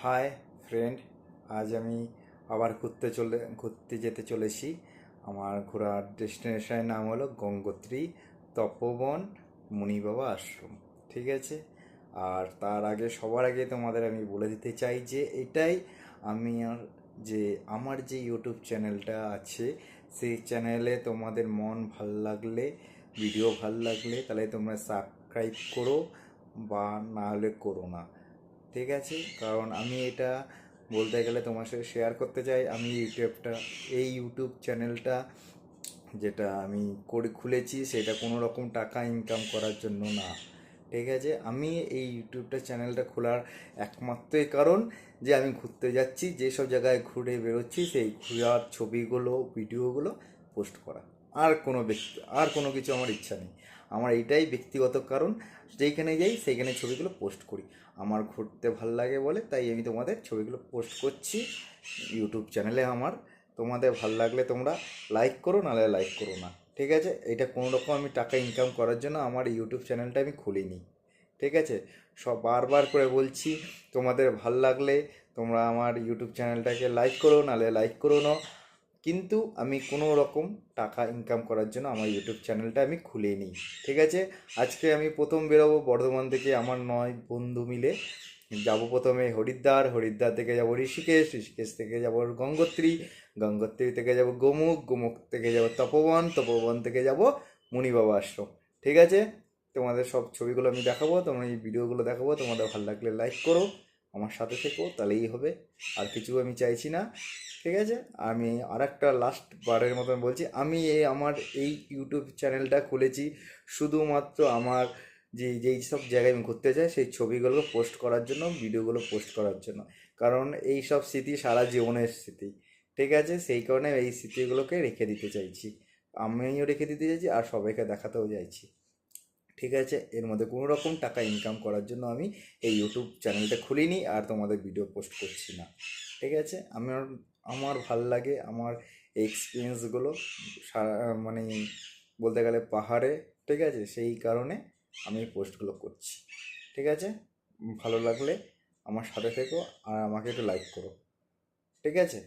Hi friend, আজ আমি আবার ঘুরতে যেতে চলেছি। আমার ঘোরার ডেস্টিনেশনের নাম হলো গঙ্গোত্রী তপোবন মুনিবাবা আশ্রম। ঠিক আছে। আর তার আগে সবার আগে তোমাদের আমি বলে দিতে চাই যে এটাই আমি আমার যে ইউটিউব চ্যানেলটা আছে, সেই চ্যানেলে তোমাদের মন ভাল লাগলে, ভিডিও ভাল লাগলে তাহলে তোমরা সাবস্ক্রাইব করো, বা না হলে করো না। ঠিক আছে, কারণ আমি এটা বলতে গেলে তোমার সাথে শেয়ার করতে চাই। আমি এই ইউটিউব চ্যানেলটা যেটা আমি খুলেছি সেটা কোনো রকম টাকা ইনকাম করার জন্য না। ঠিক আছে, আমি এই চ্যানেলটা খোলার একমাত্রই কারণ যে আমি ঘুরতে যাচ্ছি, যেসব জায়গায় ঘুরে বেরোচ্ছি সেই ঘোরার ছবিগুলো, ভিডিওগুলো পোস্ট করা। আর কোনো কিছু আমার ইচ্ছা নেই। আমার এইটাই ব্যক্তিগত কারণ, যেইখানে যাই সেইখানে ছবিগুলো পোস্ট করি। আমার ঘুরতে ভাল লাগে বলে তাই আমি তোমাদের ছবিগুলো পোস্ট করছি ইউটিউব চ্যানেলে আমার। তোমাদের ভাল লাগলে তোমরা লাইক করো, নাহলে লাইক করো না। ঠিক আছে, এটা কোনো রকম আমি টাকা ইনকাম করার জন্য আমার ইউটিউব চ্যানেলটা আমি খুলিনি। ঠিক আছে, সব বারবার করে বলছি, তোমাদের ভাল লাগলে তোমরা আমার ইউটিউব চ্যানেলটাকে লাইক করো, নাহলে লাইক করো না। কিন্তু আমি কোনো রকম টাকা ইনকাম করার জন্য আমার ইউটিউব চ্যানেলটা আমি খুলিনি। ঠিক আছে, আজকে আমি প্রথম বেরোবো বর্ধমান থেকে, আমার 9 বন্ধু মিলে যাব। প্রথমে হরিদ্বার থেকে যাব ঋষিকেশ থেকে যাব গঙ্গোত্রী থেকে যাব গোমুখ থেকে যাব তপোবন থেকে যাব মুনিবাবা আশ্রম। ঠিক আছে, তোমাদের সব ছবিগুলো আমি দেখাবো, তোমরা এই ভিডিওগুলো দেখাবো, তোমাদের ভালো লাগলে লাইক করো, আমার সাথে থেকো, তাহলেই হবে। আর কিছু আমি চাইছি না। ঠিক আছে, আমি আর একটা লাস্ট বারের মতন বলছি, আমি আমার এই ইউটিউব চ্যানেলটা খুলেছি শুধুমাত্র আমার যেই সব জায়গায় আমি ঘুরতে যাই সেই ছবিগুলো পোস্ট করার জন্য, ভিডিওগুলো পোস্ট করার জন্য। কারণ এই সব স্মৃতি সারা জীবনের স্মৃতি। ঠিক আছে, সেই কারণে এই স্মৃতিগুলোকে রেখে দিতে চাইছি। আমিও রেখে দিতে চাইছি আর সবাইকে দেখাতেও চাইছি। ঠিক আছে, এর মধ্যে কোনো রকম টাকা ইনকাম করার জন্য আমি এই ইউটিউব চ্যানেলটা খুলিনি আর তোমাদের ভিডিও পোস্ট করছি না। ঠিক আছে, আমার ভাল লাগে আমার এক্সপিরিয়েন্সগুলো সারা মানে বলতে গেলে পাহাড়ে। ঠিক আছে, সেই কারণে আমি পোস্টগুলো করছি। ঠিক আছে, ভালো লাগলে আমার সাথে থেকো আর আমাকে একটু লাইক করো। ঠিক আছে।